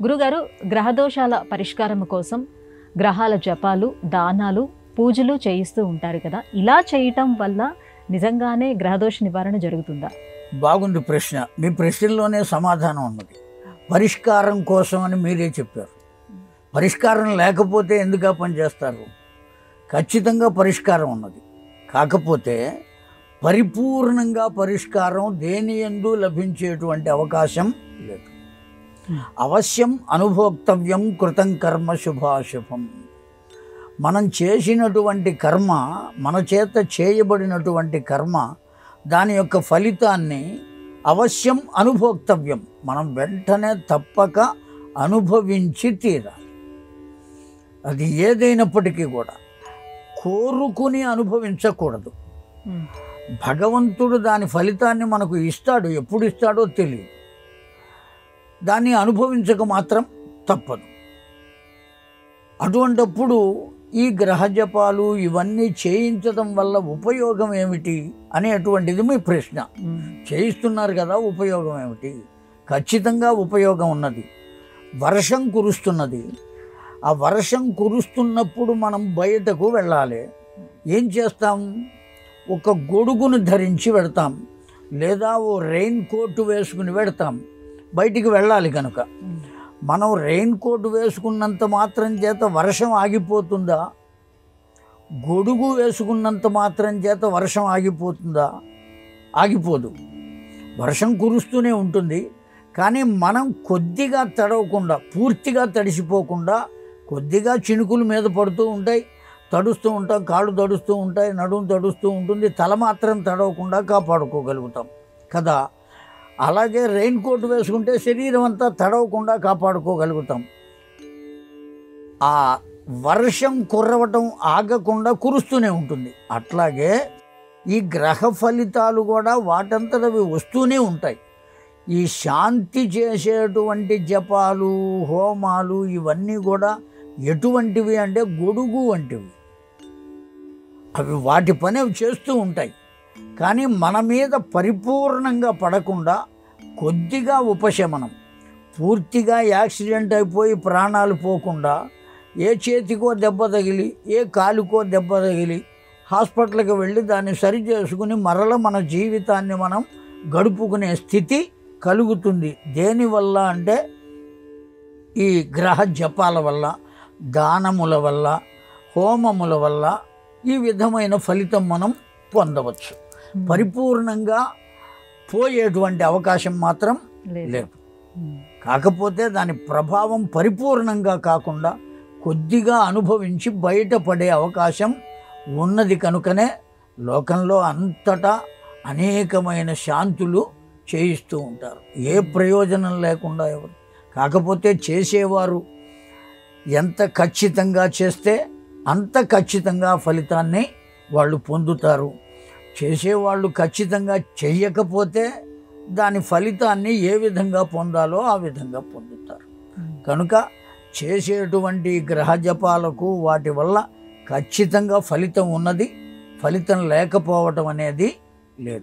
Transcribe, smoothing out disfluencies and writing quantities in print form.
గురుగారు, గ్రహదోషాల పరిష్కారం కోసం గ్రహాల జపాలు, దానాలు, పూజలు చేయిస్తూ ఉంటారు కదా. ఇలా చేయటం వల్ల నిజంగానే గ్రహదోష నివారణ జరుగుతుందా? బాగుంది ప్రశ్న. మీ ప్రశ్నలోనే సమాధానం ఉన్నది. పరిష్కారం కోసం అని మీరే చెప్పారు. పరిష్కారం లేకపోతే ఎందుకు ఆ పని చేస్తారు? ఖచ్చితంగా పరిష్కారం ఉన్నది. కాకపోతే పరిపూర్ణంగా పరిష్కారం దేని యందు లభించేటువంటి అవకాశం లేదు. అవశ్యం అనుభోక్తవ్యం కృతం కర్మ శుభాశుభం. మనం చేసినటువంటి కర్మ, మన చేత చేయబడినటువంటి కర్మ, దాని యొక్క ఫలితాన్ని అవశ్యం అనుభోక్తవ్యం, మనం వెంటనే తప్పక అనుభవించి తీరాలి. అది ఏదైనప్పటికీ కూడా కోరుకుని అనుభవించకూడదు. భగవంతుడు దాని ఫలితాన్ని మనకు ఇస్తాడు, ఎప్పుడు ఇస్తాడో తెలియదు. దాన్ని అనుభవించక మాత్రం తప్పదు. అటువంటప్పుడు ఈ గ్రహ జపాలు ఇవన్నీ చేయించడం వల్ల ఉపయోగం ఏమిటి అనేటువంటిది మీ ప్రశ్న. చేయిస్తున్నారు కదా, ఉపయోగం ఏమిటి? ఖచ్చితంగా ఉపయోగం ఉన్నది. వర్షం కురుస్తున్నది. ఆ వర్షం కురుస్తున్నప్పుడు మనం బయటకు వెళ్ళాలి. ఏం చేస్తాం? ఒక గొడుగును ధరించి వెడతాం, లేదా ఓ రెయిన్ కోట్ వేసుకుని వెడతాం. బయటికి వెళ్ళాలి కనుక మనం రెయిన్ కోట్ వేసుకున్నంత మాత్రం చేత వర్షం ఆగిపోతుందా? గొడుగు వేసుకున్నంత మాత్రం చేత వర్షం ఆగిపోతుందా? ఆగిపోదు. వర్షం కురుస్తూనే ఉంటుంది. కానీ మనం కొద్దిగా తడవకుండా, పూర్తిగా తడిసిపోకుండా, కొద్దిగా చినుకులు మీద పడుతూ ఉంటాయి, తడుస్తూ ఉంటాం, కాళ్ళు తడుస్తూ ఉంటాయి, నడుము తడుస్తూ ఉంటుంది, తల మాత్రం తడవకుండా కాపాడుకోగలుగుతాం కదా. అలాగే రెయిన్ కోట్ వేసుకుంటే శరీరం అంతా తడవకుండా కాపాడుకోగలుగుతాం. ఆ వర్షం కురవటం ఆగకుండా కురుస్తూనే ఉంటుంది. అట్లాగే ఈ గ్రహ ఫలితాలు కూడా వాటంతటవి వస్తూనే ఉంటాయి. ఈ శాంతి చేసేటువంటి జపాలు, హోమాలు ఇవన్నీ కూడా ఎటువంటివి అంటే గొడుగు వంటివి. అవి వాటి పని అవి చేస్తూ ఉంటాయి. కానీ మన మీద పరిపూర్ణంగా పడకుండా కొద్దిగా ఉపశమనం, పూర్తిగా యాక్సిడెంట్ అయిపోయి ప్రాణాలు పోకుండా, ఏ చేతికో దెబ్బ తగిలి, ఏ కాలుకో దెబ్బ తగిలి హాస్పిటల్కి వెళ్ళి దాన్ని సరి చేసుకుని మరల మన జీవితాన్ని మనం గడుపుకునే స్థితి కలుగుతుంది. దేనివల్ల అంటే ఈ గ్రహ జపాల వల్ల, దానముల వల్ల, హోమముల వల్ల ఈ విధమైన ఫలితం మనం పొందవచ్చు. పరిపూర్ణంగా పోయేటువంటి అవకాశం మాత్రం లేదు. కాకపోతే దాని ప్రభావం పరిపూర్ణంగా కాకుండా కొద్దిగా అనుభవించి బయటపడే అవకాశం ఉన్నది. కనుకనే లోకంలో అంతటా అనేకమైన శాంతులు చేయిస్తూ ఉంటారు, ఏ ప్రయోజనం లేకుండా ఎవరు. కాకపోతే చేసేవారు ఎంత ఖచ్చితంగా చేస్తే అంత ఖచ్చితంగా ఫలితాన్ని వాళ్ళు పొందుతారు. చేసేవాళ్ళు ఖచ్చితంగా చెయ్యకపోతే దాని ఫలితాన్ని ఏ విధంగా పొందాలో ఆ విధంగా పొందుతారు. కనుక చేసేటువంటి గ్రహ జపాలకు వాటి వల్ల ఖచ్చితంగా ఫలితం ఉన్నది. ఫలితం లేకపోవటం అనేది లేదు.